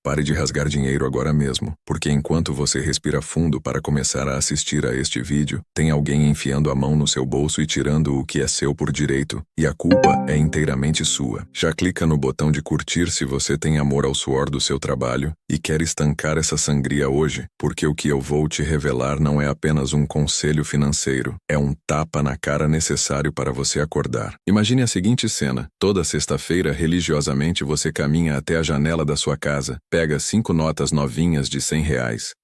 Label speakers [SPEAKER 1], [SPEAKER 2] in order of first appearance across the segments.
[SPEAKER 1] Pare de rasgar dinheiro agora mesmo, porque enquanto você respira fundo para começar a assistir a este vídeo, tem alguém enfiando a mão no seu bolso e tirando o que é seu por direito, e a culpa é inteiramente sua. Já clica no botão de curtir se você tem amor ao suor do seu trabalho e quer estancar essa sangria hoje, porque o que eu vou te revelar não é apenas um conselho financeiro, é um tapa na cara necessário para você acordar. Imagine a seguinte cena: toda sexta-feira, religiosamente, você caminha até a janela da sua casa, pega 5 notas novinhas de R$ 100,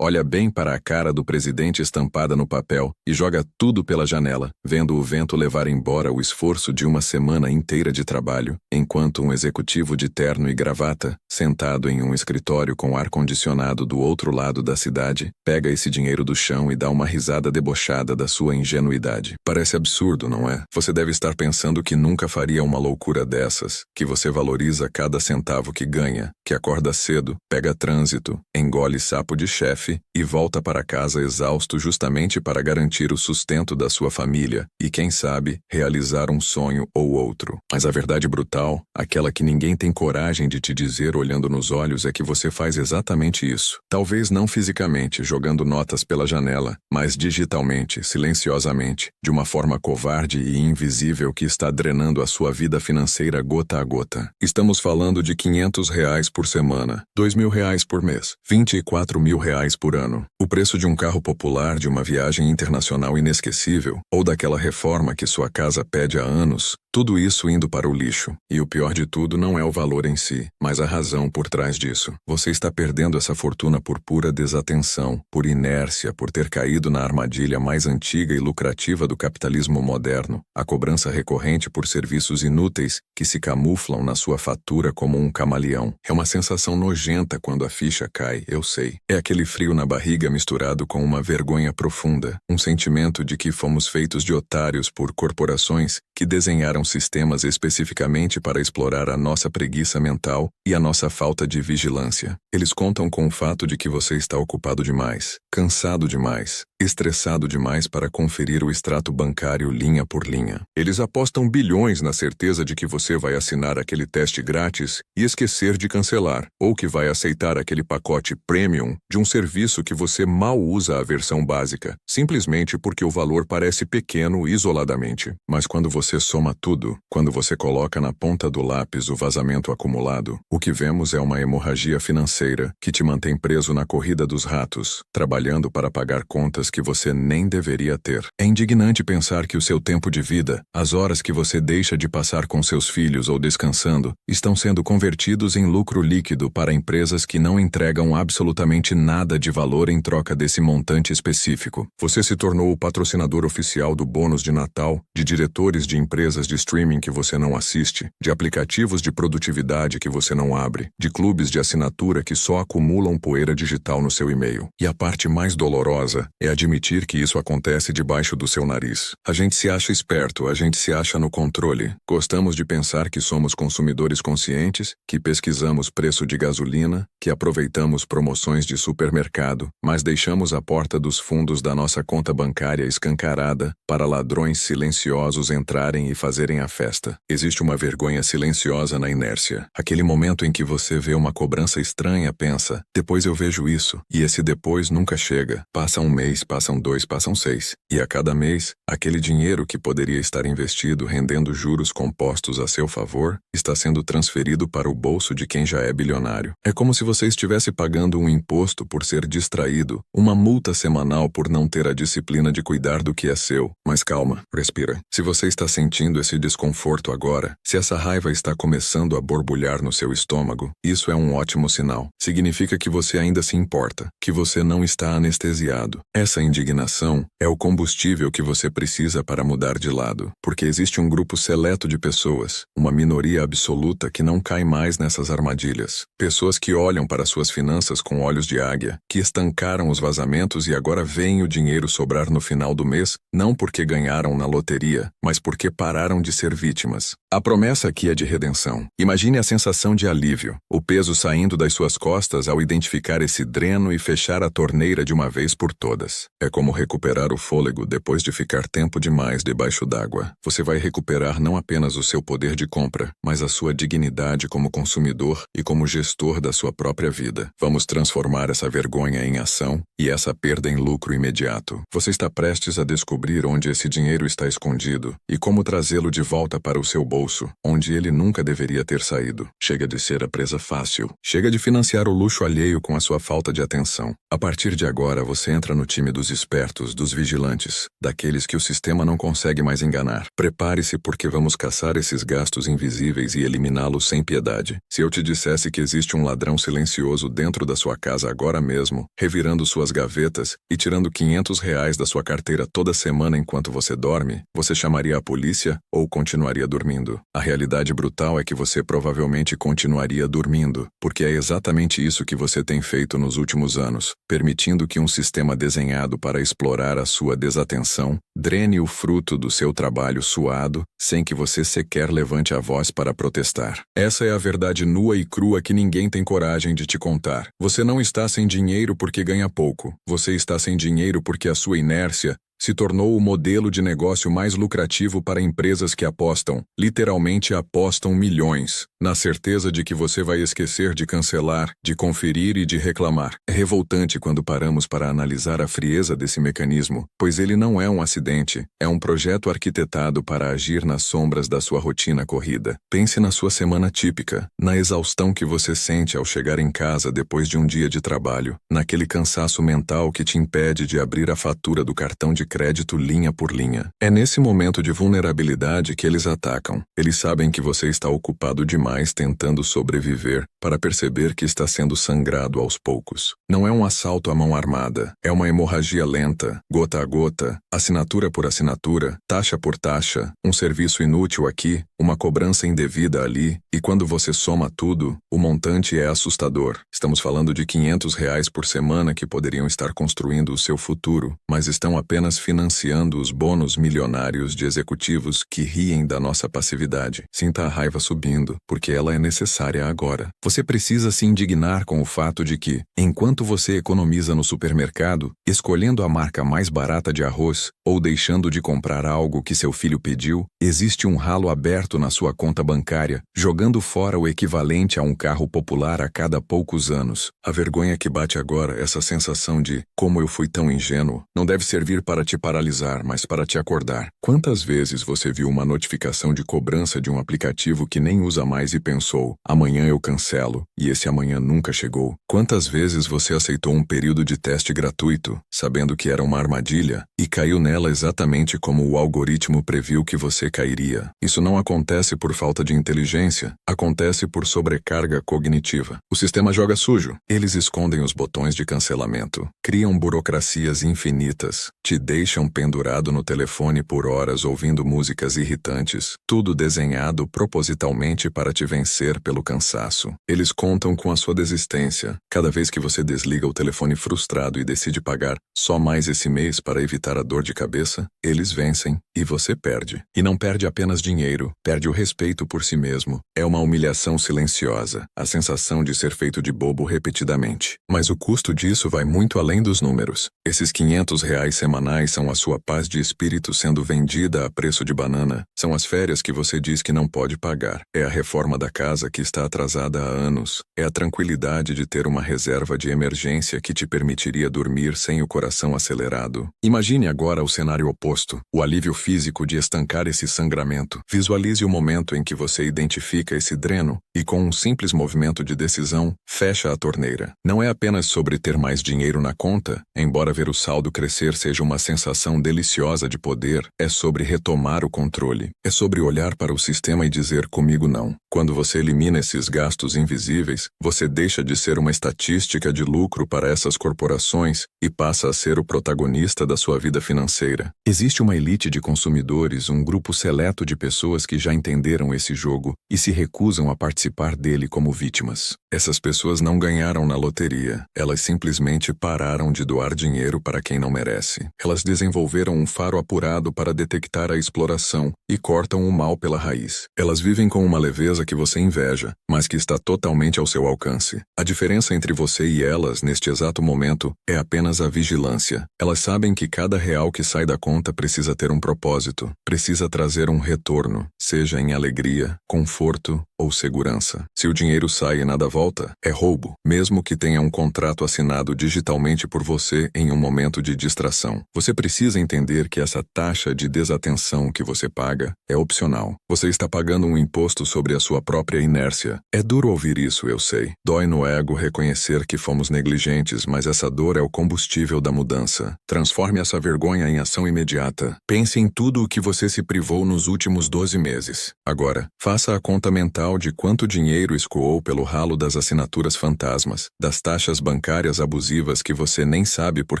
[SPEAKER 1] olha bem para a cara do presidente estampada no papel e joga tudo pela janela, vendo o vento levar embora o esforço de uma semana inteira de trabalho, enquanto um executivo de terno e gravata, sentado em um escritório com ar-condicionado do outro lado da cidade, pega esse dinheiro do chão e dá uma risada debochada da sua ingenuidade. Parece absurdo, não é? Você deve estar pensando que nunca faria uma loucura dessas, que você valoriza cada centavo que ganha, que acorda cedo, pega trânsito, engole sapo de chefe e volta para casa exausto justamente para garantir o sustento da sua família e, quem sabe, realizar um sonho ou outro. Mas a verdade brutal, aquela que ninguém tem coragem de te dizer olhando nos olhos, é que você faz exatamente isso. Talvez não fisicamente, jogando notas pela janela, mas digitalmente, silenciosamente, de uma forma covarde e invisível que está drenando a sua vida financeira gota a gota. Estamos falando de R$ 500 por semana, R$ 2.000 por mês, R$ 24.000 por ano. O preço de um carro popular, de uma viagem internacional inesquecível, ou daquela reforma que sua casa pede há anos, tudo isso indo para o lixo. E o pior de tudo não é o valor em si, mas a razão por trás disso. Você está perdendo essa fortuna por pura desatenção, por inércia, por ter caído na armadilha mais antiga e lucrativa do capitalismo moderno, a cobrança recorrente por serviços inúteis que se camuflam na sua fatura como um camaleão. É uma sensação nojenta quando a ficha cai, eu sei. É aquele frio na barriga misturado com uma vergonha profunda, um sentimento de que fomos feitos de otários por corporações que desenharam sistemas especificamente para explorar a nossa preguiça mental e a nossa falta de vigilância. Eles contam com o fato de que você está ocupado demais, cansado demais, estressado demais para conferir o extrato bancário linha por linha. Eles apostam bilhões na certeza de que você vai assinar aquele teste grátis e esquecer de cancelar, ou que vai aceitar aquele pacote premium de um serviço que você mal usa a versão básica, simplesmente porque o valor parece pequeno isoladamente. Mas quando você soma tudo, quando você coloca na ponta do lápis o vazamento acumulado, o que vemos é uma hemorragia financeira que te mantém preso na corrida dos ratos, trabalhando para pagar contas que você nem deveria ter. É indignante pensar que o seu tempo de vida, as horas que você deixa de passar com seus filhos ou descansando, estão sendo convertidos em lucro líquido para empresas que não entregam absolutamente nada de valor em troca desse montante específico. Você se tornou o patrocinador oficial do bônus de Natal, de diretores de empresas de streaming que você não assiste, de aplicativos de produtividade que você não abre, de clubes de assinatura que só acumulam poeira digital no seu e-mail. E a parte mais dolorosa é admitir que isso acontece debaixo do seu nariz. A gente se acha esperto, a gente se acha no controle. Gostamos de pensar que somos consumidores conscientes, que pesquisamos preço de gasolina, que aproveitamos promoções de supermercado, mas deixamos a porta dos fundos da nossa conta bancária escancarada para ladrões silenciosos entrarem e fazerem a festa. Existe uma vergonha silenciosa na inércia. Aquele momento em que você vê uma cobrança estranha, pensa, depois eu vejo isso, e esse depois nunca chega. Passa um mês, passam 2, passam 6. E a cada mês, aquele dinheiro que poderia estar investido rendendo juros compostos a seu favor, está sendo transferido para o bolso de quem já é bilionário. É como se você estivesse pagando um imposto por ser distraído, uma multa semanal por não ter a disciplina de cuidar do que é seu. Mas calma, respira. Se você está sentindo esse desconforto agora, se essa raiva está começando a borbulhar no seu estômago, isso é um ótimo sinal. Significa que você ainda se importa, que você não está anestesiado. Essa indignação é o combustível que você precisa para mudar de lado, porque existe um grupo seleto de pessoas, uma minoria absoluta que não cai mais nessas armadilhas. Pessoas que olham para suas finanças com olhos de águia, que estancaram os vazamentos e agora veem o dinheiro sobrar no final do mês, não porque ganharam na loteria, mas porque pararam de ser vítimas. A promessa aqui é de redenção. Imagine a sensação de alívio, o peso saindo das suas costas ao identificar esse dreno e fechar a torneira de uma vez por todas. É como recuperar o fôlego depois de ficar tempo demais debaixo d'água. Você vai recuperar não apenas o seu poder de compra, mas a sua dignidade como consumidor e como gestor da sua própria própria vida. Vamos transformar essa vergonha em ação e essa perda em lucro imediato. Você está prestes a descobrir onde esse dinheiro está escondido e como trazê-lo de volta para o seu bolso, onde ele nunca deveria ter saído. Chega de ser a presa fácil. Chega de financiar o luxo alheio com a sua falta de atenção. A partir de agora, você entra no time dos espertos, dos vigilantes, daqueles que o sistema não consegue mais enganar. Prepare-se porque vamos caçar esses gastos invisíveis e eliminá-los sem piedade. Se eu te dissesse que existe um ladrão silencioso dentro da sua casa agora mesmo, revirando suas gavetas e tirando R$ 500 da sua carteira toda semana enquanto você dorme, você chamaria a polícia ou continuaria dormindo? A realidade brutal é que você provavelmente continuaria dormindo, porque é exatamente isso que você tem feito nos últimos anos, permitindo que um sistema desenhado para explorar a sua desatenção drene o fruto do seu trabalho suado, sem que você sequer levante a voz para protestar. Essa é a verdade nua e crua que ninguém tem coragem de te contar. Você não está sem dinheiro porque ganha pouco. Você está sem dinheiro porque a sua inércia se tornou o modelo de negócio mais lucrativo para empresas que apostam, literalmente apostam milhões, na certeza de que você vai esquecer de cancelar, de conferir e de reclamar. É revoltante quando paramos para analisar a frieza desse mecanismo, pois ele não é um acidente, é um projeto arquitetado para agir nas sombras da sua rotina corrida. Pense na sua semana típica, na exaustão que você sente ao chegar em casa depois de um dia de trabalho, naquele cansaço mental que te impede de abrir a fatura do cartão de crédito linha por linha. É nesse momento de vulnerabilidade que eles atacam. Eles sabem que você está ocupado demais tentando sobreviver para perceber que está sendo sangrado aos poucos. Não é um assalto à mão armada, é uma hemorragia lenta, gota a gota, assinatura por assinatura, taxa por taxa, um serviço inútil aqui, uma cobrança indevida ali, e quando você soma tudo, o montante é assustador. Estamos falando de R$ 500 por semana que poderiam estar construindo o seu futuro, mas estão apenas financiando os bônus milionários de executivos que riem da nossa passividade. Sinta a raiva subindo, porque ela é necessária agora. Você precisa se indignar com o fato de que, enquanto você economiza no supermercado, escolhendo a marca mais barata de arroz, ou deixando de comprar algo que seu filho pediu, existe um ralo aberto na sua conta bancária, jogando fora o equivalente a um carro popular a cada poucos anos. A vergonha que bate agora, essa sensação de como eu fui tão ingênuo, não deve servir para te paralisar, mas para te acordar. Quantas vezes você viu uma notificação de cobrança de um aplicativo que nem usa mais e pensou, amanhã eu cancelo, e esse amanhã nunca chegou? Quantas vezes você aceitou um período de teste gratuito, sabendo que era uma armadilha, e caiu nela exatamente como o algoritmo previu que você cairia? Isso não acontece por falta de inteligência, acontece por sobrecarga cognitiva. O sistema joga sujo. Eles escondem os botões de cancelamento, criam burocracias infinitas, te deixam pendurado no telefone por horas ouvindo músicas irritantes, tudo desenhado propositalmente para te vencer pelo cansaço. Eles contam com a sua desistência. Cada vez que você desliga o telefone frustrado e decide pagar só mais esse mês para evitar a dor de cabeça, eles vencem e você perde. E não perde apenas dinheiro, perde o respeito por si mesmo. É uma humilhação silenciosa, a sensação de ser feito de bobo repetidamente. Mas o custo disso vai muito além dos números. Esses R$ 500 semanais são a sua paz de espírito sendo vendida a preço de banana. São as férias que você diz que não pode pagar. É a reforma da casa que está atrasada há anos. É a tranquilidade de ter uma reserva de emergência que te permitiria dormir sem o coração acelerado. Imagine agora o cenário oposto, o alívio físico de estancar esse sangramento. Visualize o momento em que você identifica esse dreno e, com um simples movimento de decisão, fecha a torneira. Não é apenas sobre ter mais dinheiro na conta, embora ver o saldo crescer seja uma sensação deliciosa de poder, é sobre retomar o controle. É sobre olhar para o sistema e dizer comigo não. Quando você elimina esses gastos invisíveis, você deixa de ser uma estatística de lucro para essas corporações e passa a ser o protagonista da sua vida financeira. Existe uma elite de consumidores, um grupo seleto de pessoas que já entenderam esse jogo e se recusam a participar dele como vítimas. Essas pessoas não ganharam na loteria, elas simplesmente pararam de doar dinheiro para quem não merece. Elas desenvolveram um faro apurado para detectar a exploração e cortam o mal pela raiz. Elas vivem com uma leveza que você inveja, mas que está totalmente ao seu alcance. A diferença entre você e elas, neste exato momento, é apenas a vigilância. Elas sabem que cada real que sai da conta precisa ter um propósito, precisa trazer um retorno, seja em alegria, conforto ou segurança. Se o dinheiro sai e nada volta, é roubo, mesmo que tenha um contrato assinado digitalmente por você em um momento de distração. Você precisa entender que essa taxa de desatenção que você paga é opcional. Você está pagando um imposto sobre a sua própria inércia. É duro ouvir isso, eu sei. Dói no ego reconhecer que fomos negligentes, mas essa dor é o combustível da mudança. Transforme essa vergonha em ação imediata. Pense em tudo o que você se privou nos últimos 12 meses. Agora, faça a conta mental de quanto dinheiro escoou pelo ralo das assinaturas fantasmas, das taxas bancárias abusivas que você nem sabe por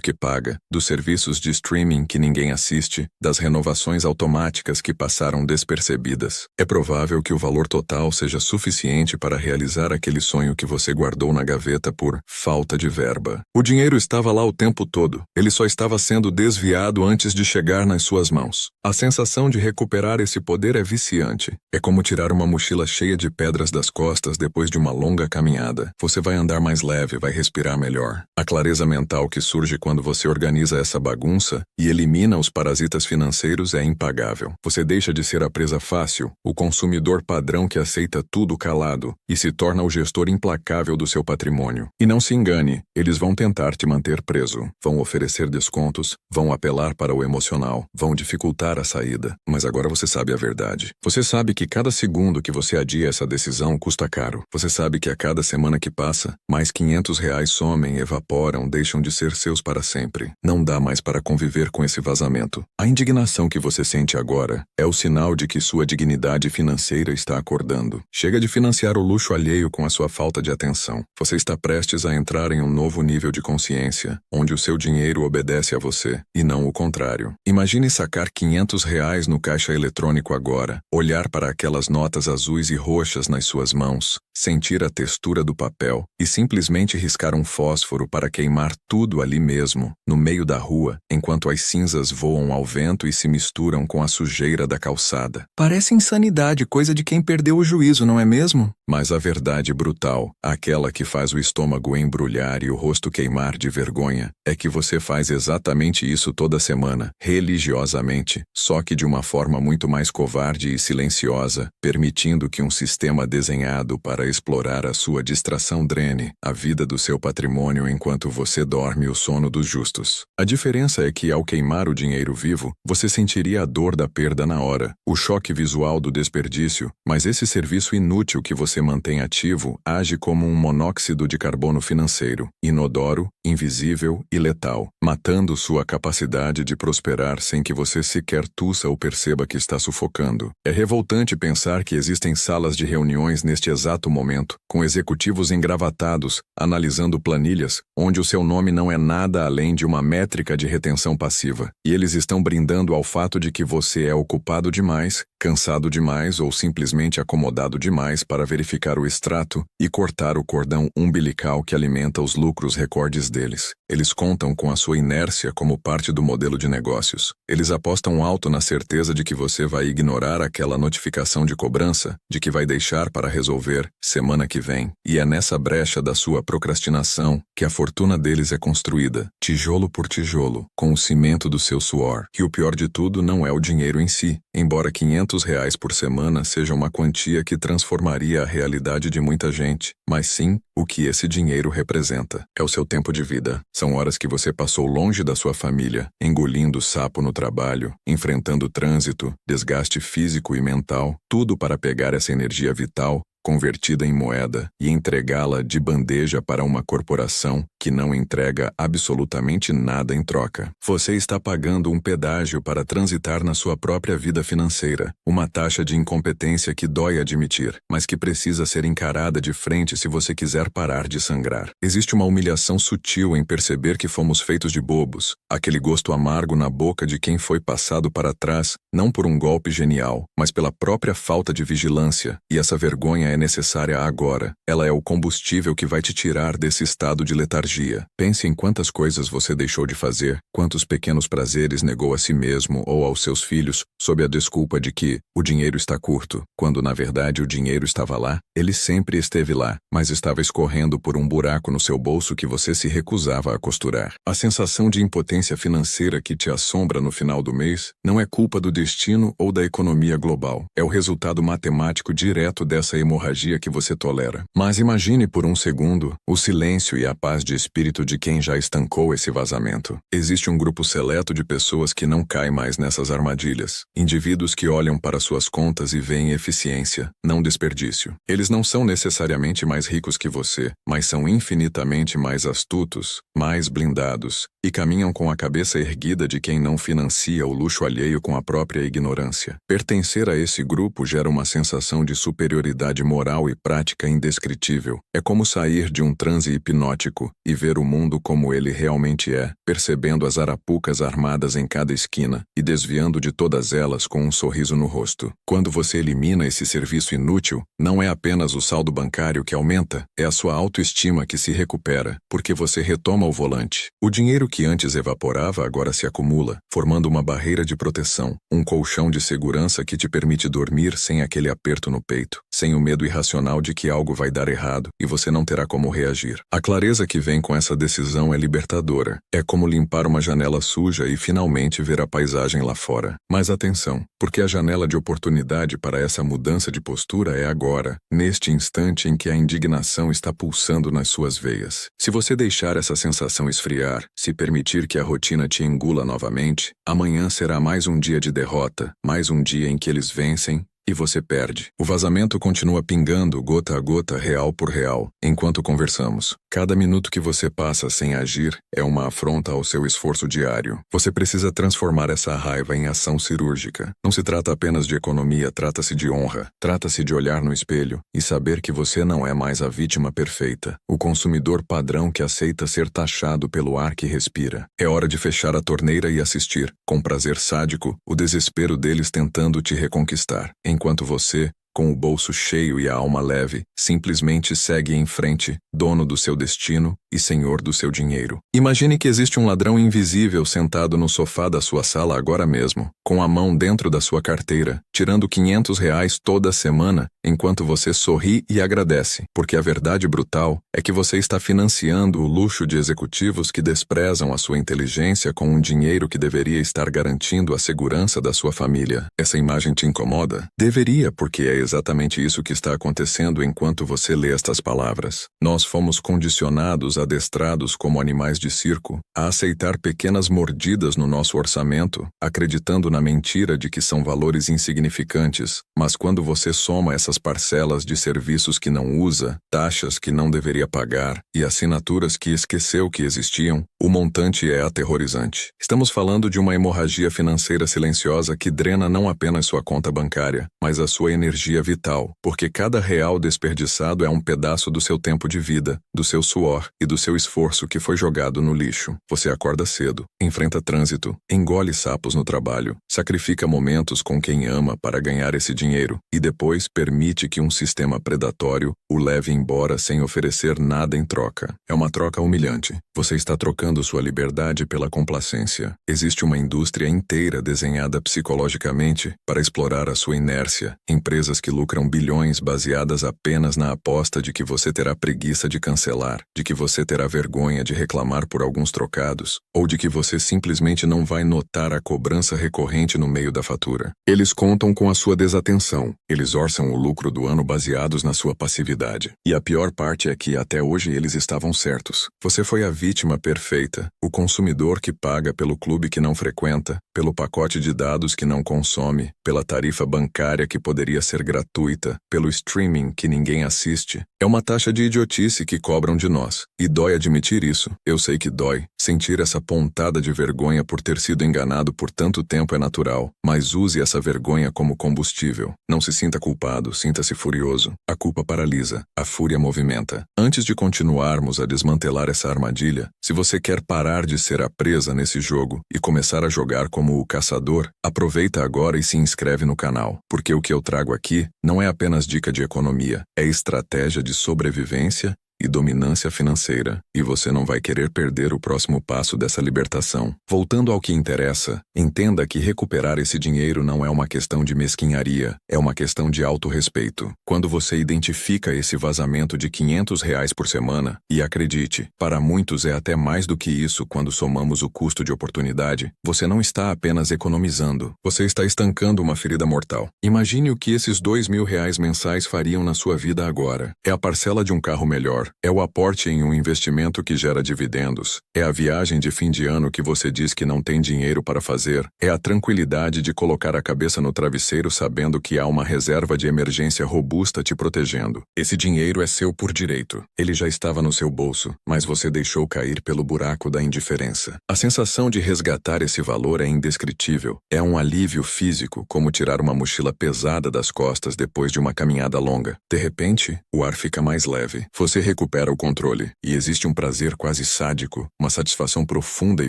[SPEAKER 1] que paga, dos serviços de streaming que ninguém assiste, das renovações automáticas que passaram despercebidas. É provável que o valor total seja suficiente para realizar aquele sonho que você guardou na gaveta por falta de verba. O dinheiro estava lá o tempo todo. Ele só estava sendo desviado antes de chegar nas suas mãos. A sensação de recuperar esse poder é viciante. É como tirar uma mochila cheia de pedras das costas depois de uma longa caminhada. Você vai andar mais leve, vai respirar melhor. A clareza mental que surge quando você organiza essa bagunça e elimina os parasitas financeiros é impagável. Você deixa de ser a presa fácil, o consumidor padrão que aceita tudo calado, e se torna o gestor implacável do seu patrimônio. E não se engane, eles vão tentar te manter preso. Vão oferecer descontos, vão apelar para o emocional, vão dificultar a saída. Mas agora você sabe a verdade. Você sabe que cada segundo que você adia essa decisão custa caro. Você sabe que a cada semana que passa, mais R$ 500 somem, evaporam, deixam de ser seus para sempre. Não dá mais para conviver com esse vazamento. A indignação que você sente agora é o sinal de que sua dignidade financeira está acordando. Chega de financiar o luxo alheio com a sua falta de atenção. Você está prestes a entrar em um novo nível de consciência, onde o seu dinheiro obedece a você, e não o contrário. Imagine sacar R$ 500 no caixa eletrônico agora, olhar para aquelas notas azuis e roxas nas suas mãos, sentir a textura do papel e simplesmente riscar um fósforo para queimar tudo ali mesmo, no meio da rua, enquanto as cinzas voam ao vento e se misturam com a sujeira da calçada. Parece insanidade, coisa de quem perdeu o juízo, não é mesmo? Mas a verdade brutal, aquela que faz o estômago embrulhar e o rosto queimar de vergonha, é que você faz exatamente isso toda semana, religiosamente, só que de uma forma muito mais covarde e silenciosa, permitindo que um sistema desenhado para explorar a sua distração drene a vida do seu patrimônio enquanto você dorme o sono dos justos. A diferença é que, ao queimar o dinheiro vivo, você sentiria a dor da perda na hora, o choque visual do desperdício, mas esse serviço inútil que você mantém ativo age como um monóxido de carbono financeiro, inodoro, invisível e letal, matando sua capacidade de prosperar sem que você sequer tussa ou perceba que está sufocando. É revoltante pensar que existem salas de reuniões neste exato momento, com executivos engravatados, analisando planilhas, onde o seu nome não é nada além de uma métrica de retenção passiva, e eles estão brindando ao fato de que você é ocupado demais, cansado demais ou simplesmente acomodado demais para verificar o extrato e cortar o cordão umbilical que alimenta os lucros recordes deles. Eles contam com a sua inércia como parte do modelo de negócios. Eles apostam alto na certeza de que você vai ignorar aquela notificação de cobrança, de que vai deixar para resolver semana que vem. E é nessa brecha da sua procrastinação que a fortuna deles é construída, tijolo por tijolo, com o cimento do seu suor. E o pior de tudo não é o dinheiro em si, embora R$ 500 por semana seja uma quantia que transformaria a realidade de muita gente, mas sim o que esse dinheiro representa. É o seu tempo de vida. São horas que você passou longe da sua família, engolindo sapo no trabalho, enfrentando trânsito, desgaste físico e mental, tudo para pegar essa energia vital, convertida em moeda, e entregá-la de bandeja para uma corporação que não entrega absolutamente nada em troca. Você está pagando um pedágio para transitar na sua própria vida financeira, uma taxa de incompetência que dói admitir, mas que precisa ser encarada de frente se você quiser parar de sangrar. Existe uma humilhação sutil em perceber que fomos feitos de bobos, aquele gosto amargo na boca de quem foi passado para trás, não por um golpe genial, mas pela própria falta de vigilância, e essa vergonha é necessária agora. Ela é o combustível que vai te tirar desse estado de letargia energia. Pense em quantas coisas você deixou de fazer, quantos pequenos prazeres negou a si mesmo ou aos seus filhos, sob a desculpa de que o dinheiro está curto, quando na verdade o dinheiro estava lá. Ele sempre esteve lá, mas estava escorrendo por um buraco no seu bolso que você se recusava a costurar. A sensação de impotência financeira que te assombra no final do mês não é culpa do destino ou da economia global. É o resultado matemático direto dessa hemorragia que você tolera. Mas imagine por um segundo o silêncio e a paz de espírito de quem já estancou esse vazamento. Existe um grupo seleto de pessoas que não cai mais nessas armadilhas. Indivíduos que olham para suas contas e veem eficiência, não desperdício. Eles não são necessariamente mais ricos que você, mas são infinitamente mais astutos, mais blindados, e caminham com a cabeça erguida de quem não financia o luxo alheio com a própria ignorância. Pertencer a esse grupo gera uma sensação de superioridade moral e prática indescritível. É como sair de um transe hipnótico e ver o mundo como ele realmente é, percebendo as arapucas armadas em cada esquina e desviando de todas elas com um sorriso no rosto. Quando você elimina esse serviço inútil, não é apenas o saldo bancário que aumenta, é a sua autoestima que se recupera, porque você retoma o volante. O dinheiro que antes evaporava agora se acumula, formando uma barreira de proteção, um colchão de segurança que te permite dormir sem aquele aperto no peito, sem o medo irracional de que algo vai dar errado e você não terá como reagir. A clareza que vem com essa decisão é libertadora. É como limpar uma janela suja e finalmente ver a paisagem lá fora. Mas atenção, porque a janela de oportunidade para essa mudança de postura é agora, neste instante em que a indignação está pulsando nas suas veias. Se você deixar essa sensação esfriar, se permitir que a rotina te engula novamente, amanhã será mais um dia de derrota, mais um dia em que eles vencem e você perde. O vazamento continua pingando, gota a gota, real por real, enquanto conversamos. Cada minuto que você passa sem agir é uma afronta ao seu esforço diário. Você precisa transformar essa raiva em ação cirúrgica. Não se trata apenas de economia, trata-se de honra. Trata-se de olhar no espelho e saber que você não é mais a vítima perfeita, o consumidor padrão que aceita ser taxado pelo ar que respira. É hora de fechar a torneira e assistir, com prazer sádico, o desespero deles tentando te reconquistar. Enquanto você, com o bolso cheio e a alma leve, simplesmente segue em frente, dono do seu destino e senhor do seu dinheiro. Imagine que existe um ladrão invisível sentado no sofá da sua sala agora mesmo, com a mão dentro da sua carteira, tirando R$ 500 toda semana, enquanto você sorri e agradece, porque a verdade brutal é que você está financiando o luxo de executivos que desprezam a sua inteligência com um dinheiro que deveria estar garantindo a segurança da sua família. Essa imagem te incomoda? Deveria, porque é exatamente isso que está acontecendo enquanto você lê estas palavras. Nós fomos condicionados, adestrados como animais de circo, a aceitar pequenas mordidas no nosso orçamento, acreditando na mentira de que são valores insignificantes, mas quando você soma essas parcelas de serviços que não usa, taxas que não deveria pagar e assinaturas que esqueceu que existiam, o montante é aterrorizante. Estamos falando de uma hemorragia financeira silenciosa que drena não apenas sua conta bancária, mas a sua energia vital, porque cada real desperdiçado é um pedaço do seu tempo de vida, do seu suor e do seu esforço que foi jogado no lixo. Você acorda cedo, enfrenta trânsito, engole sapos no trabalho, sacrifica momentos com quem ama para ganhar esse dinheiro e depois permite que um sistema predatório o leve embora sem oferecer nada em troca. É uma troca humilhante. Você está trocando sua liberdade pela complacência. Existe uma indústria inteira desenhada psicologicamente para explorar a sua inércia, empresas que lucram bilhões baseadas apenas na aposta de que você terá preguiça de cancelar, de que você terá vergonha de reclamar por alguns trocados, ou de que você simplesmente não vai notar a cobrança recorrente no meio da fatura. Eles contam com a sua desatenção. Eles orçam o lucro do ano baseados na sua passividade. E a pior parte é que até hoje eles estavam certos. Você foi a vítima perfeita, o consumidor que paga pelo clube que não frequenta, pelo pacote de dados que não consome, pela tarifa bancária que poderia ser gratuita, pelo streaming que ninguém assiste. É uma taxa de idiotice que cobram de nós. E dói admitir isso. Eu sei que dói. Sentir essa pontada de vergonha por ter sido enganado por tanto tempo é natural, mas use essa vergonha como combustível. Não se sinta culpado, sinta-se furioso. A culpa paralisa, a fúria movimenta. Antes de continuarmos a desmantelar essa armadilha, se você quer parar de ser a presa nesse jogo e começar a jogar como o caçador, aproveita agora e se inscreve no canal, porque o que eu trago aqui não é apenas dica de economia, é estratégia de sobrevivência e dominância financeira, e você não vai querer perder o próximo passo dessa libertação. Voltando ao que interessa, entenda que recuperar esse dinheiro não é uma questão de mesquinharia, é uma questão de autorrespeito. Quando você identifica esse vazamento de R$ 500 por semana, e acredite, para muitos é até mais do que isso quando somamos o custo de oportunidade, você não está apenas economizando, você está estancando uma ferida mortal. Imagine o que esses R$ 2.000 mensais fariam na sua vida agora. É a parcela de um carro melhor, é o aporte em um investimento que gera dividendos, é a viagem de fim de ano que você diz que não tem dinheiro para fazer, é a tranquilidade de colocar a cabeça no travesseiro sabendo que há uma reserva de emergência robusta te protegendo. Esse dinheiro é seu por direito. Ele já estava no seu bolso, mas você deixou cair pelo buraco da indiferença. A sensação de resgatar esse valor é indescritível. É um alívio físico, como tirar uma mochila pesada das costas depois de uma caminhada longa. De repente, o ar fica mais leve. Você recupera o controle, e existe um prazer quase sádico, uma satisfação profunda e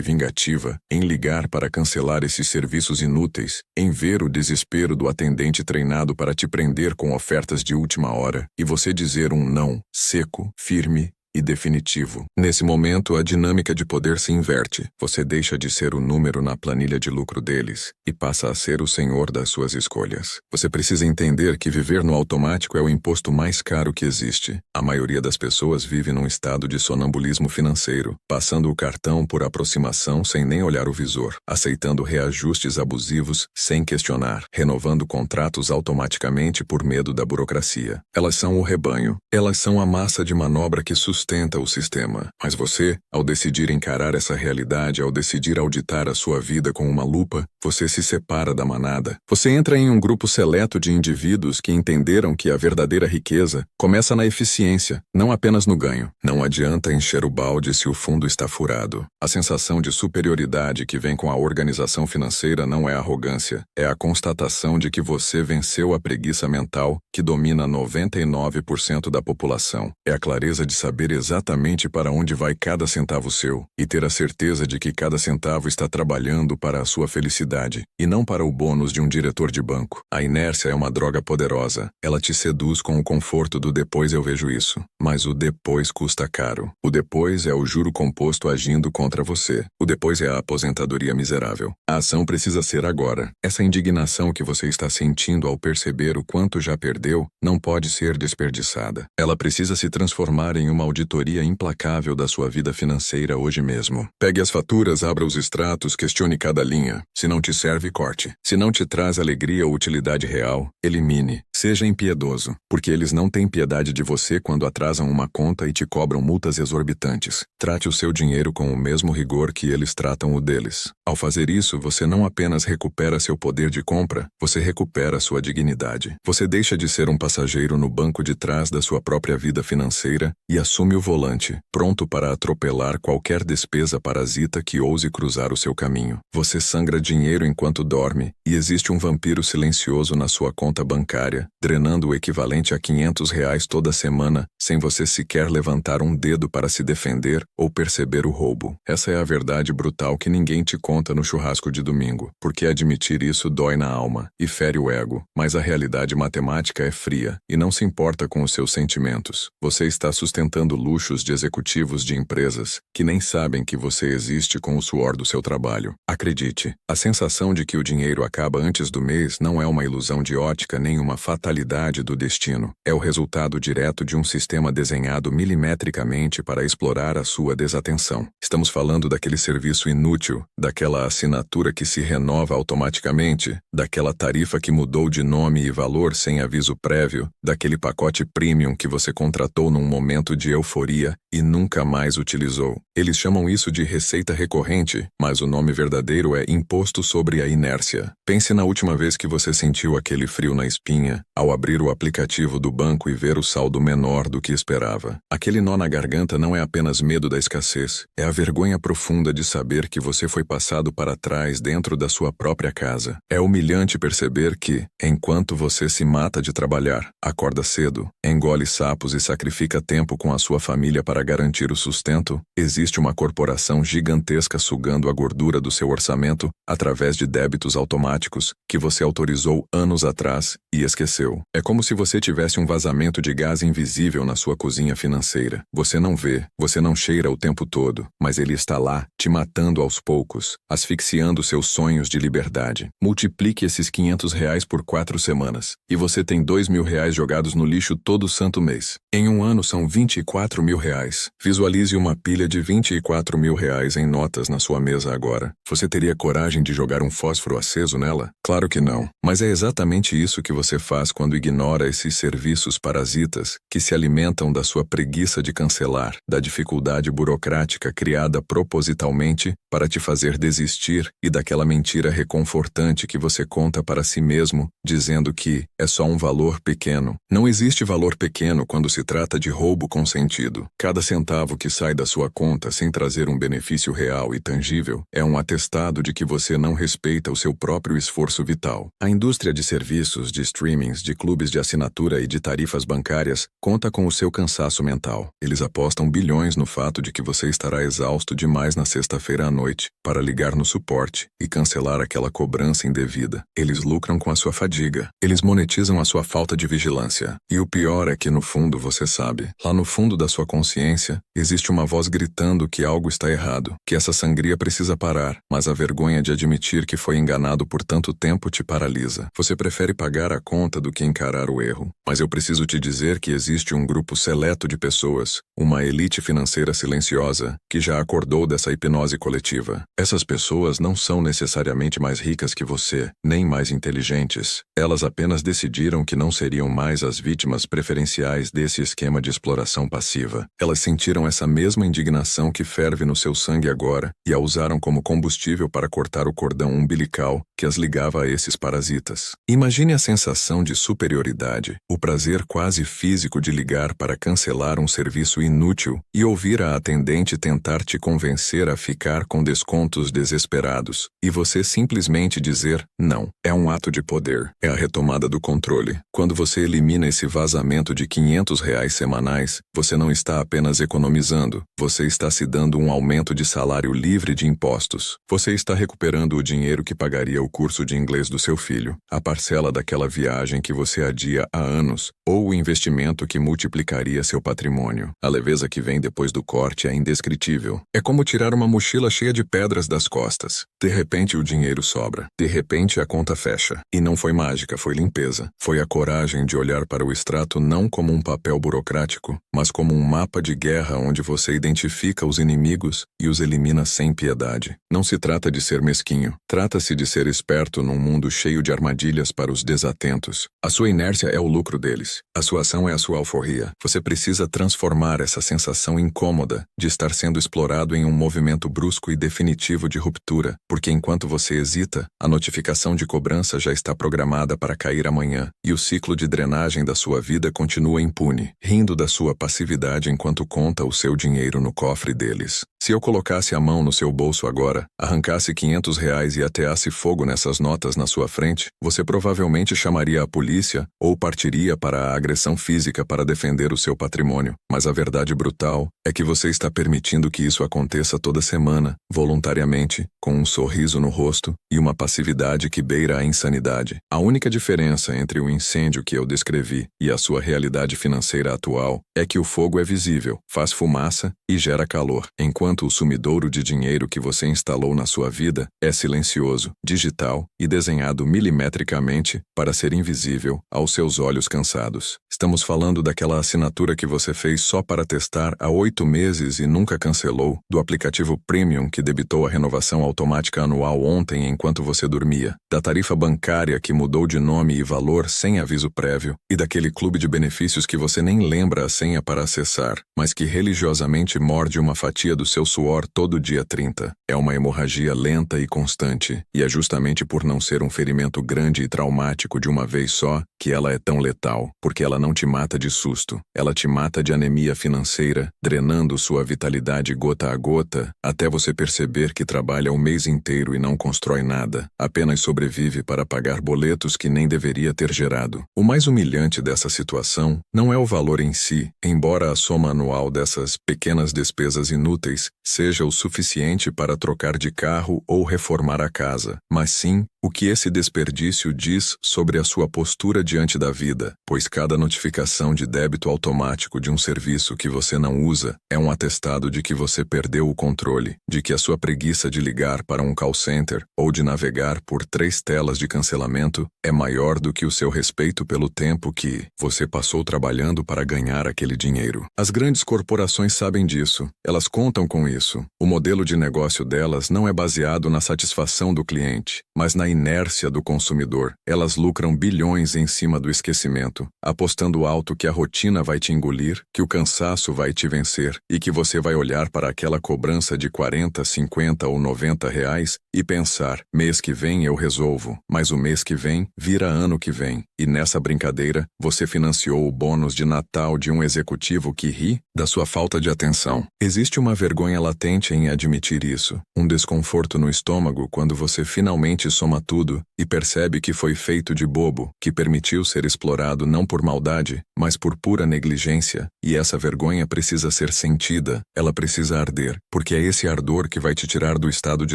[SPEAKER 1] vingativa em ligar para cancelar esses serviços inúteis, em ver o desespero do atendente treinado para te prender com ofertas de última hora, e você dizer um não, seco, firme e definitivo. Nesse momento, a dinâmica de poder se inverte. Você deixa de ser o número na planilha de lucro deles e passa a ser o senhor das suas escolhas. Você precisa entender que viver no automático é o imposto mais caro que existe. A maioria das pessoas vive num estado de sonambulismo financeiro, passando o cartão por aproximação sem nem olhar o visor, aceitando reajustes abusivos sem questionar, renovando contratos automaticamente por medo da burocracia. Elas são o rebanho. Elas são a massa de manobra que sustenta o sistema. Mas você, ao decidir encarar essa realidade, ao decidir auditar a sua vida com uma lupa, você se separa da manada. Você entra em um grupo seleto de indivíduos que entenderam que a verdadeira riqueza começa na eficiência, não apenas no ganho. Não adianta encher o balde se o fundo está furado. A sensação de superioridade que vem com a organização financeira não é arrogância, é a constatação de que você venceu a preguiça mental que domina 99% da população. É a clareza de saber exatamente para onde vai cada centavo seu e ter a certeza de que cada centavo está trabalhando para a sua felicidade e não para o bônus de um diretor de banco. A inércia é uma droga poderosa. Ela te seduz com o conforto do depois eu vejo isso, mas o depois custa caro. O depois é o juro composto agindo contra você. O depois é a aposentadoria miserável. A ação precisa ser agora. Essa indignação que você está sentindo ao perceber o quanto já perdeu não pode ser desperdiçada. Ela precisa se transformar em uma auditoria implacável da sua vida financeira hoje mesmo. Pegue as faturas, abra os extratos, questione cada linha. Se não te serve, corte. Se não te traz alegria ou utilidade real, elimine. Seja impiedoso, porque eles não têm piedade de você quando atrasam uma conta e te cobram multas exorbitantes. Trate o seu dinheiro com o mesmo rigor que eles tratam o deles. Ao fazer isso, você não apenas recupera seu poder de compra, você recupera sua dignidade. Você deixa de ser um passageiro no banco de trás da sua própria vida financeira e assume o volante, pronto para atropelar qualquer despesa parasita que ouse cruzar o seu caminho. Você sangra dinheiro enquanto dorme, e existe um vampiro silencioso na sua conta bancária, drenando o equivalente a R$ 500 toda semana, sem você sequer levantar um dedo para se defender ou perceber o roubo. Essa é a verdade brutal que ninguém te conta no churrasco de domingo, porque admitir isso dói na alma e fere o ego, mas a realidade matemática é fria e não se importa com os seus sentimentos. Você está sustentando luxos de executivos de empresas que nem sabem que você existe com o suor do seu trabalho. Acredite, a sensação de que o dinheiro acaba antes do mês não é uma ilusão de ótica nem uma fatalidade do destino. É o resultado direto de um sistema desenhado milimetricamente para explorar a sua desatenção. Estamos falando daquele serviço inútil, daquela assinatura que se renova automaticamente, daquela tarifa que mudou de nome e valor sem aviso prévio, daquele pacote premium que você contratou num momento de euforia e nunca mais utilizou. Eles chamam isso de receita recorrente, mas o nome verdadeiro é imposto sobre a inércia. Pense na última vez que você sentiu aquele frio na espinha, ao abrir o aplicativo do banco e ver o saldo menor do que esperava. Aquele nó na garganta não é apenas medo da escassez, é a vergonha profunda de saber que você foi passado para trás dentro da sua própria casa. É humilhante perceber que, enquanto você se mata de trabalhar, acorda cedo, engole sapos e sacrifica tempo com a sua família para garantir o sustento, existe uma corporação gigantesca sugando a gordura do seu orçamento através de débitos automáticos que você autorizou anos atrás e esqueceu. invisível. É como se você tivesse um vazamento de gás invisível na sua cozinha financeira. Você não vê, você não cheira o tempo todo, mas ele está lá, te matando aos poucos, asfixiando seus sonhos de liberdade. Multiplique esses R$ 500 por 4 semanas, e você tem R$ 2.000 jogados no lixo todo santo mês. Em um ano são R$ 24.000. Visualize uma pilha de R$ 24.000 em notas na sua mesa agora. Você teria coragem de jogar um fósforo aceso nela? Claro que não. Mas é exatamente isso que você faz quando ignora esses serviços parasitas que se alimentam da sua preguiça de cancelar, da dificuldade burocrática criada propositalmente para te fazer desistir e daquela mentira reconfortante que você conta para si mesmo, dizendo que é só um valor pequeno. Não existe valor pequeno quando se trata de roubo consentido. Cada centavo que sai da sua conta sem trazer um benefício real e tangível é um atestado de que você não respeita o seu próprio esforço vital. A indústria de serviços, de streamings, de clubes de assinatura e de tarifas bancárias conta com o seu cansaço mental. Eles apostam bilhões no fato de que você estará exausto demais na sexta-feira à noite para ligar no suporte e cancelar aquela cobrança indevida. Eles lucram com a sua fadiga. Eles monetizam a sua falta de vigilância. E o pior é que no fundo você sabe, lá no fundo da sua consciência, existe uma voz gritando que algo está errado, que essa sangria precisa parar, mas a vergonha de admitir que foi enganado por tanto tempo te paralisa. Você prefere pagar a conta do que encarar o erro. Mas eu preciso te dizer que existe um grupo seleto de pessoas, uma elite financeira silenciosa, que já acordou dessa hipnose coletiva. Essas pessoas não são necessariamente mais ricas que você, nem mais inteligentes. Elas apenas decidiram que não seriam mais as vítimas preferenciais desse esquema de exploração passiva. Elas sentiram essa mesma indignação que ferve no seu sangue agora e a usaram como combustível para cortar o cordão umbilical que as ligava a esses parasitas. Imagine a sensação de superioridade, o prazer quase físico de ligar para cancelar um serviço inútil e ouvir a atendente tentar te convencer a ficar com descontos desesperados, e você simplesmente dizer não. É um ato de poder. É a retomada do controle. Quando você elimina esse vazamento de R$ 500 semanais, você não está apenas economizando, você está se dando um aumento de salário livre de impostos. Você está recuperando o dinheiro que pagaria o curso de inglês do seu filho, a parcela daquela viagem que você adia há anos, ou o investimento que multiplicaria seu patrimônio. A leveza que vem depois do corte é indescritível. É como tirar uma mochila cheia de pedras das costas. De repente o dinheiro sobra. De repente a conta fecha. E não foi mágica, foi limpeza. Foi a coragem de olhar para o extrato não como um papel burocrático, mas como um mapa de guerra onde você identifica os inimigos e os elimina sem piedade. Não se trata de ser mesquinho. Trata-se de ser esperto num mundo cheio de armadilhas para os desatentos. A sua inércia é o lucro deles. A sua ação é a sua alforria. Você precisa transformar essa sensação incômoda de estar sendo explorado em um movimento brusco e definitivo de ruptura, porque enquanto você hesita, a notificação de cobrança já está programada para cair amanhã, e o ciclo de drenagem da sua vida continua impune, rindo da sua passividade enquanto conta o seu dinheiro no cofre deles. Se eu colocasse a mão no seu bolso agora, arrancasse R$ 500 e ateasse fogo nessas notas na sua frente, você provavelmente chamaria a polícia ou partiria para a agressão física para defender o seu patrimônio. Mas a verdade brutal é que você está permitindo que isso aconteça toda semana, voluntariamente, com um sorriso no rosto e uma passividade que beira a insanidade. A única diferença entre o incêndio que eu descrevi e a sua realidade financeira atual é que o fogo é visível, faz fumaça e gera calor, enquanto o sumidouro de dinheiro que você instalou na sua vida é silencioso, digital e desenhado milimetricamente para ser invisível aos seus olhos cansados. Estamos falando daquela assinatura que você fez só para testar há 8 meses e nunca cancelou, do aplicativo Premium que debitou a renovação automática anual ontem enquanto você dormia, da tarifa bancária que mudou de nome e valor sem aviso prévio, e daquele clube de benefícios que você nem lembra a senha para acessar, mas que religiosamente morde uma fatia do seu suor todo dia 30. É uma hemorragia lenta e constante, e é justamente por não ser um ferimento grande e traumático de uma vez só que ela é tão letal, porque ela não te mata de susto, ela te mata de anemia financeira, drenando sua vitalidade gota a gota, até você perceber que trabalha o mês inteiro e não constrói nada, apenas sobrevive para pagar boletos que nem deveria ter gerado. O mais humilhante dessa situação não é o valor em si, embora a soma anual dessas pequenas despesas inúteis seja o suficiente para trocar de carro ou reformar a casa, mas sim o que esse desperdício diz sobre a sua postura postura diante da vida, pois cada notificação de débito automático de um serviço que você não usa é um atestado de que você perdeu o controle, de que a sua preguiça de ligar para um call center ou de navegar por 3 telas de cancelamento é maior do que o seu respeito pelo tempo que você passou trabalhando para ganhar aquele dinheiro. As grandes corporações sabem disso, elas contam com isso. O modelo de negócio delas não é baseado na satisfação do cliente, mas na inércia do consumidor. Elas lucram bilhões em cima do esquecimento, apostando alto que a rotina vai te engolir, que o cansaço vai te vencer e que você vai olhar para aquela cobrança de 40, 50 ou 90 reais e pensar, mês que vem eu resolvo, mas o mês que vem vira ano que vem. E nessa brincadeira, você financiou o bônus de Natal de um executivo que ri da sua falta de atenção. Existe uma vergonha latente em admitir isso, um desconforto no estômago quando você finalmente soma tudo e percebe que foi feito de bobo, que permitiu ser explorado não por maldade, mas por pura negligência, e essa vergonha precisa ser sentida, ela precisa arder, porque é esse ardor que vai te tirar do estado de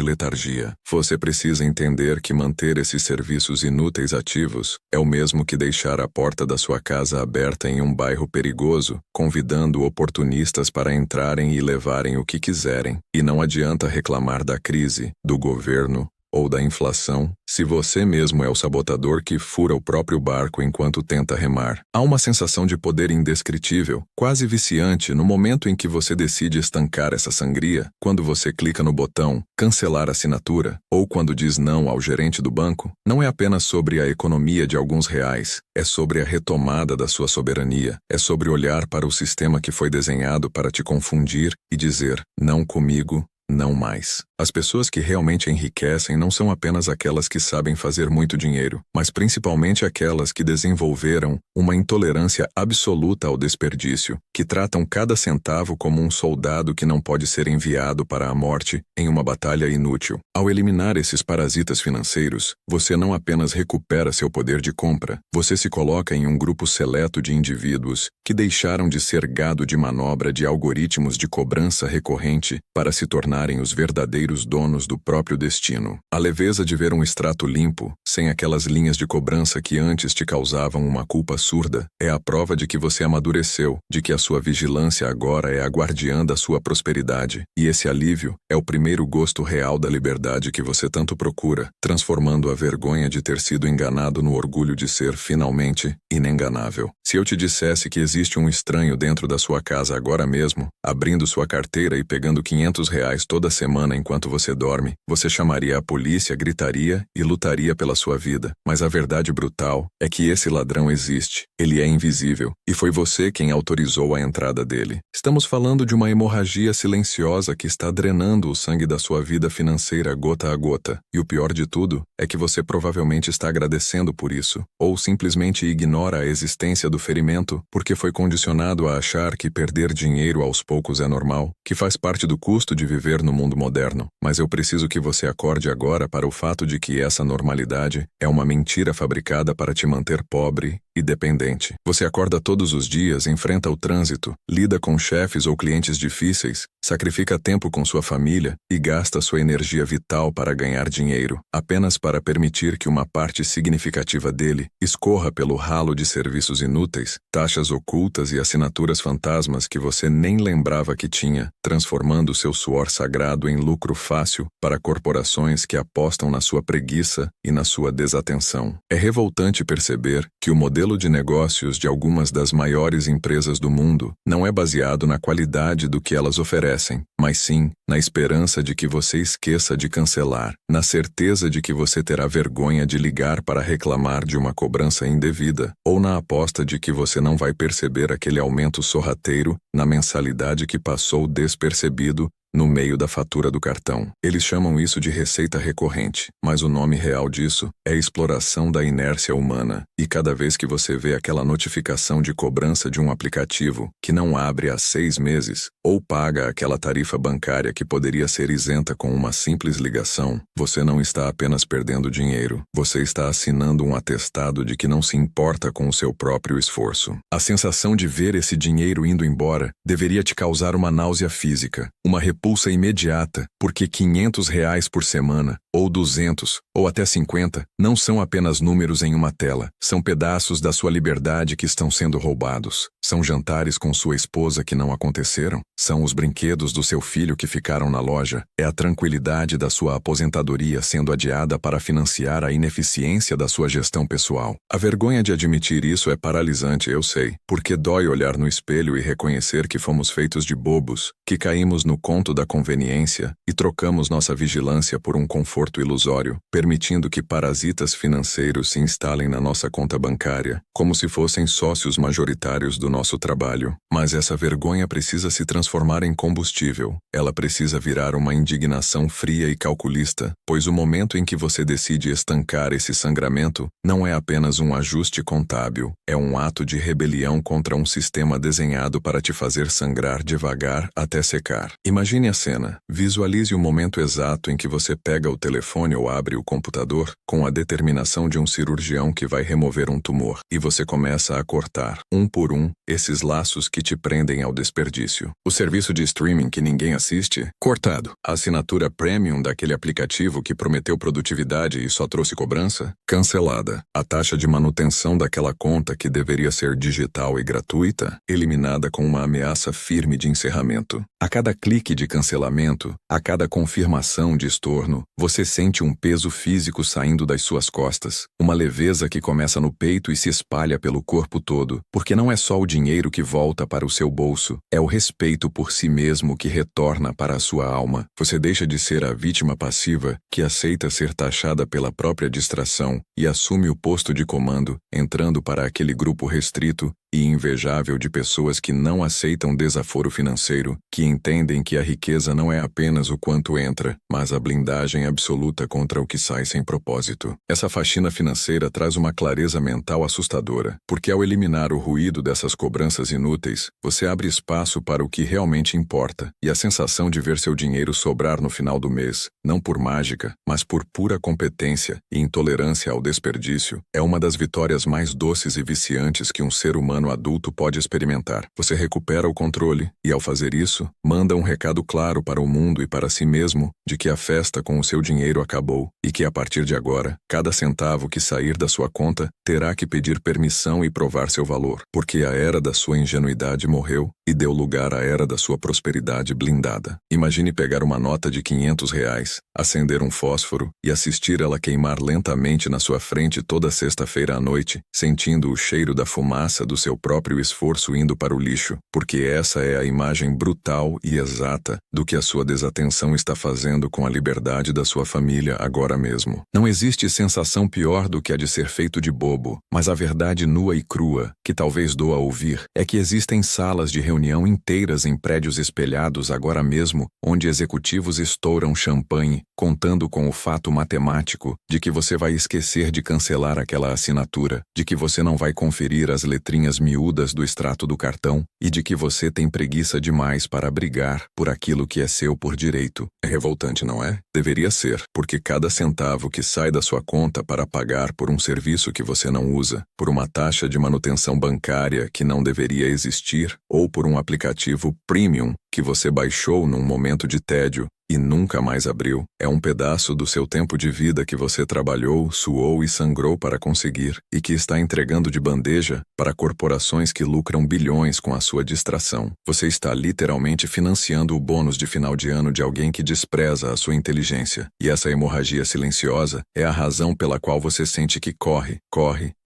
[SPEAKER 1] letargia. Você precisa entender que manter esses serviços inúteis ativos é o mesmo que deixar a porta da sua casa aberta em um bairro perigoso, convidando oportunistas para entrarem e levarem o que quiserem. E não adianta reclamar da crise, do governo ou da inflação, se você mesmo é o sabotador que fura o próprio barco enquanto tenta remar. Há uma sensação de poder indescritível, quase viciante, no momento em que você decide estancar essa sangria, quando você clica no botão cancelar assinatura, ou quando diz não ao gerente do banco. Não é apenas sobre a economia de alguns reais, é sobre a retomada da sua soberania, é sobre olhar para o sistema que foi desenhado para te confundir e dizer, não comigo, não mais. As pessoas que realmente enriquecem não são apenas aquelas que sabem fazer muito dinheiro, mas principalmente aquelas que desenvolveram uma intolerância absoluta ao desperdício, que tratam cada centavo como um soldado que não pode ser enviado para a morte em uma batalha inútil. Ao eliminar esses parasitas financeiros, você não apenas recupera seu poder de compra, você se coloca em um grupo seleto de indivíduos que deixaram de ser gado de manobra de algoritmos de cobrança recorrente para se tornarem os verdadeiros donos do próprio destino. A leveza de ver um extrato limpo, sem aquelas linhas de cobrança que antes te causavam uma culpa surda, é a prova de que você amadureceu, de que a sua vigilância agora é a guardiã da sua prosperidade, e esse alívio é o primeiro gosto real da liberdade que você tanto procura, transformando a vergonha de ter sido enganado no orgulho de ser, finalmente, inenganável. Se eu te dissesse que existe um estranho dentro da sua casa agora mesmo, abrindo sua carteira e pegando 500 reais toda semana enquanto você dorme, você chamaria a polícia, gritaria e lutaria pela sua vida. Mas a verdade brutal é que esse ladrão existe. Ele é invisível, e foi você quem autorizou a entrada dele. Estamos falando de uma hemorragia silenciosa que está drenando o sangue da sua vida financeira gota a gota. E o pior de tudo é que você provavelmente está agradecendo por isso, ou simplesmente ignora a existência do ferimento porque foi condicionado a achar que perder dinheiro aos poucos é normal, que faz parte do custo de viver no mundo moderno. Mas eu preciso que você acorde agora para o fato de que essa normalidade é uma mentira fabricada para te manter pobre e dependente. Você acorda todos os dias, enfrenta o trânsito, lida com chefes ou clientes difíceis, sacrifica tempo com sua família e gasta sua energia vital para ganhar dinheiro, apenas para permitir que uma parte significativa dele escorra pelo ralo de serviços inúteis, taxas ocultas e assinaturas fantasmas que você nem lembrava que tinha, transformando seu suor sagrado em lucro fácil para corporações que apostam na sua preguiça e na sua desatenção. É revoltante perceber que o modelo de negócios de algumas das maiores empresas do mundo não é baseado na qualidade do que elas oferecem, mas sim na esperança de que você esqueça de cancelar, na certeza de que você terá vergonha de ligar para reclamar de uma cobrança indevida, ou na aposta de que você não vai perceber aquele aumento sorrateiro na mensalidade que passou despercebido no meio da fatura do cartão. Eles chamam isso de receita recorrente, mas o nome real disso é exploração da inércia humana. E cada vez que você vê aquela notificação de cobrança de um aplicativo que não abre há 6 meses, ou paga aquela tarifa bancária que poderia ser isenta com uma simples ligação, você não está apenas perdendo dinheiro, você está assinando um atestado de que não se importa com o seu próprio esforço. A sensação de ver esse dinheiro indo embora deveria te causar uma náusea física, uma repulsa repulsa imediata, porque R$ 500 por semana, ou 200, ou até 50, não são apenas números em uma tela, são pedaços da sua liberdade que estão sendo roubados. São jantares com sua esposa que não aconteceram, são os brinquedos do seu filho que ficaram na loja, é a tranquilidade da sua aposentadoria sendo adiada para financiar a ineficiência da sua gestão pessoal. A vergonha de admitir isso é paralisante, eu sei, porque dói olhar no espelho e reconhecer que fomos feitos de bobos, que caímos no conto da conveniência e trocamos nossa vigilância por um conforto ilusório, permitindo que parasitas financeiros se instalem na nossa conta bancária, como se fossem sócios majoritários do nosso trabalho. Mas essa vergonha precisa se transformar em combustível. Ela precisa virar uma indignação fria e calculista, pois o momento em que você decide estancar esse sangramento não é apenas um ajuste contábil, é um ato de rebelião contra um sistema desenhado para te fazer sangrar devagar até secar. Imagine a cena. Visualize o momento exato em que você pega o telefone ou abre o computador com a determinação de um cirurgião que vai remover um tumor, e você começa a cortar, um por um, esses laços que te prendem ao desperdício. O serviço de streaming que ninguém assiste? Cortado. A assinatura premium daquele aplicativo que prometeu produtividade e só trouxe cobrança? Cancelada. A taxa de manutenção daquela conta que deveria ser digital e gratuita? Eliminada com uma ameaça firme de encerramento. A cada clique de cancelamento, a cada confirmação de estorno, você sente um peso físico saindo das suas costas, uma leveza que começa no peito e se espalha pelo corpo todo, porque não é só o dinheiro que volta para o seu bolso, é o respeito por si mesmo que retorna para a sua alma. Você deixa de ser a vítima passiva que aceita ser taxada pela própria distração e assume o posto de comando, entrando para aquele grupo restrito e invejável de pessoas que não aceitam desaforo financeiro, que entendem que a riqueza não é apenas o quanto entra, mas a blindagem absoluta contra o que sai sem propósito. Essa faxina financeira traz uma clareza mental assustadora, porque ao eliminar o ruído dessas cobranças inúteis, você abre espaço para o que realmente importa, e a sensação de ver seu dinheiro sobrar no final do mês, não por mágica, mas por pura competência e intolerância ao desperdício, é uma das vitórias mais doces e viciantes que um ser humano adulto pode experimentar. Você recupera o controle e, ao fazer isso, manda um recado claro para o mundo e para si mesmo de que a festa com o seu dinheiro acabou e que, a partir de agora, cada centavo que sair da sua conta terá que pedir permissão e provar seu valor, porque a era da sua ingenuidade morreu e deu lugar à era da sua prosperidade blindada. Imagine pegar uma nota de R$ 500, acender um fósforo e assistir ela queimar lentamente na sua frente toda sexta-feira à noite, sentindo o cheiro da fumaça do seu próprio esforço indo para o lixo, porque essa é a imagem brutal e exata do que a sua desatenção está fazendo com a liberdade da sua família agora mesmo. Não existe sensação pior do que a de ser feito de bobo, mas a verdade nua e crua, que talvez doa ouvir, é que existem salas de reunião inteiras em prédios espelhados agora mesmo, onde executivos estouram champanhe, contando com o fato matemático de que você vai esquecer de cancelar aquela assinatura, de que você não vai conferir as letrinhas miúdas do extrato do cartão e de que você tem preguiça demais para brigar por aquilo que é seu por direito. É revoltante, não é? Deveria ser, porque cada centavo que sai da sua conta para pagar por um serviço que você não usa, por uma taxa de manutenção bancária que não deveria existir, ou por um aplicativo premium que você baixou num momento de tédio e nunca mais abriu, é um pedaço do seu tempo de vida que você trabalhou, suou e sangrou para conseguir, e que está entregando de bandeja para corporações que lucram bilhões com a sua distração. Você está literalmente financiando o bônus de final de ano de alguém que despreza a sua inteligência, e essa hemorragia silenciosa é a razão pela qual você sente que corre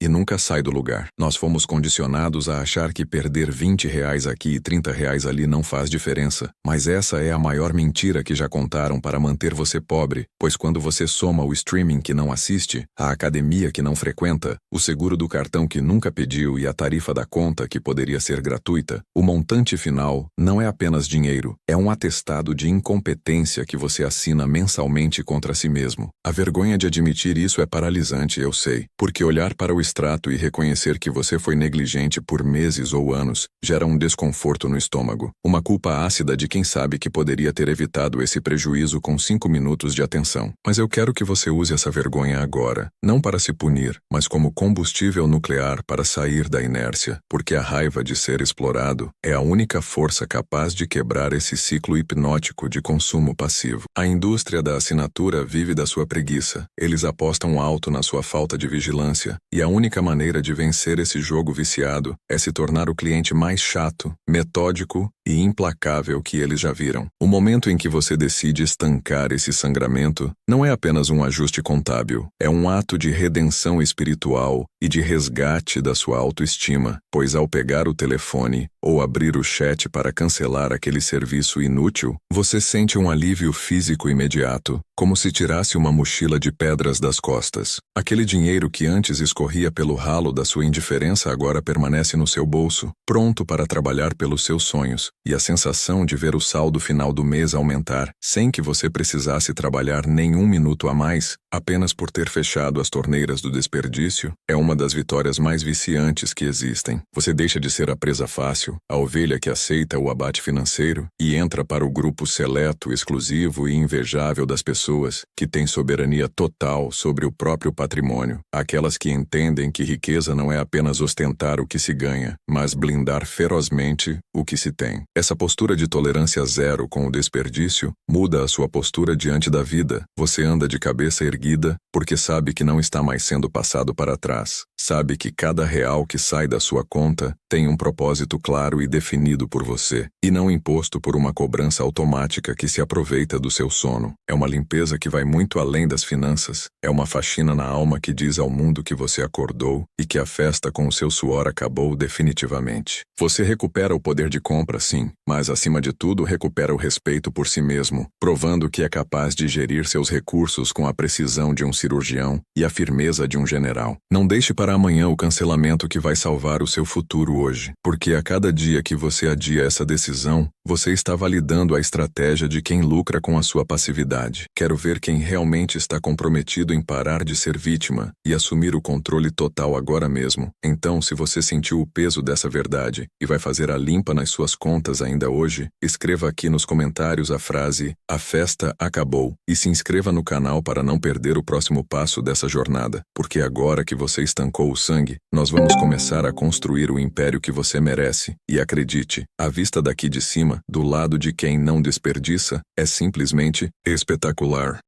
[SPEAKER 1] e nunca sai do lugar. Nós fomos condicionados a achar que perder R$ 20 aqui e R$ 30 ali não faz diferença, mas essa é a maior mentira que já contaram para manter você pobre, pois quando você soma o streaming que não assiste, a academia que não frequenta, o seguro do cartão que nunca pediu e a tarifa da conta que poderia ser gratuita, o montante final não é apenas dinheiro, é um atestado de incompetência que você assina mensalmente contra si mesmo. A vergonha de admitir isso é paralisante, eu sei, porque olhar para o extrato e reconhecer que você foi negligente por meses ou anos gera um desconforto no estômago, uma culpa ácida de quem sabe que poderia ter evitado esse prejuízo com 5 minutos de atenção. Mas eu quero que você use essa vergonha agora, não para se punir, mas como combustível nuclear para sair da inércia, porque a raiva de ser explorado é a única força capaz de quebrar esse ciclo hipnótico de consumo passivo. A indústria da assinatura vive da sua preguiça. Eles apostam alto na sua falta de vigilância, e a única maneira de vencer esse jogo viciado é se tornar o cliente mais chato, metódico e implacável que eles já viram. O momento em que você decide estancar esse sangramento não é apenas um ajuste contábil, é um ato de redenção espiritual e de resgate da sua autoestima, pois ao pegar o telefone ou abrir o chat para cancelar aquele serviço inútil, você sente um alívio físico imediato, como se tirasse uma mochila de pedras das costas. Aquele dinheiro que antes escorria pelo ralo da sua indiferença agora permanece no seu bolso, pronto para trabalhar pelos seus sonhos, e a sensação de ver o saldo final do mês aumentar, sem que você precisasse trabalhar nem um minuto a mais, apenas por ter fechado as torneiras do desperdício, é uma das vitórias mais viciantes que existem. Você deixa de ser a presa fácil, a ovelha que aceita o abate financeiro, e entra para o grupo seleto, exclusivo e invejável das pessoas que têm soberania total sobre o próprio patrimônio, aquelas que entendem que riqueza não é apenas ostentar o que se ganha, mas blindar ferozmente o que se tem. Essa postura de tolerância zero com o desperdício muda a sua postura diante da vida. Você anda de cabeça erguida porque sabe que não está mais sendo passado para trás. Sabe que cada real que sai da sua conta tem um propósito claro e definido por você, e não imposto por uma cobrança automática que se aproveita do seu sono. É uma limpeza que vai muito além das finanças. É uma faxina na alma que diz ao mundo que você acordou e que a festa com o seu suor acabou definitivamente. Você recupera o poder de compra, sim, mas acima de tudo recupera o respeito por si mesmo, provando que é capaz de gerir seus recursos com a precisão de um cirurgião e a firmeza de um general. Não deixe para amanhã o cancelamento que vai salvar o seu futuro hoje, porque a cada dia que você adia essa decisão, você está validando a estratégia de quem lucra com a sua passividade. Quero ver quem realmente está comprometido em parar de ser vítima e assumir o controle total agora mesmo. Então, se você sentiu o peso dessa verdade e vai fazer a limpa nas suas contas ainda hoje, escreva aqui nos comentários a frase "A festa acabou" e se inscreva no canal para não perder o próximo passo dessa jornada, porque agora que você estancou o sangue, nós vamos começar a construir o império que você merece. E acredite, a vista daqui de cima, do lado de quem não desperdiça, é simplesmente espetacular.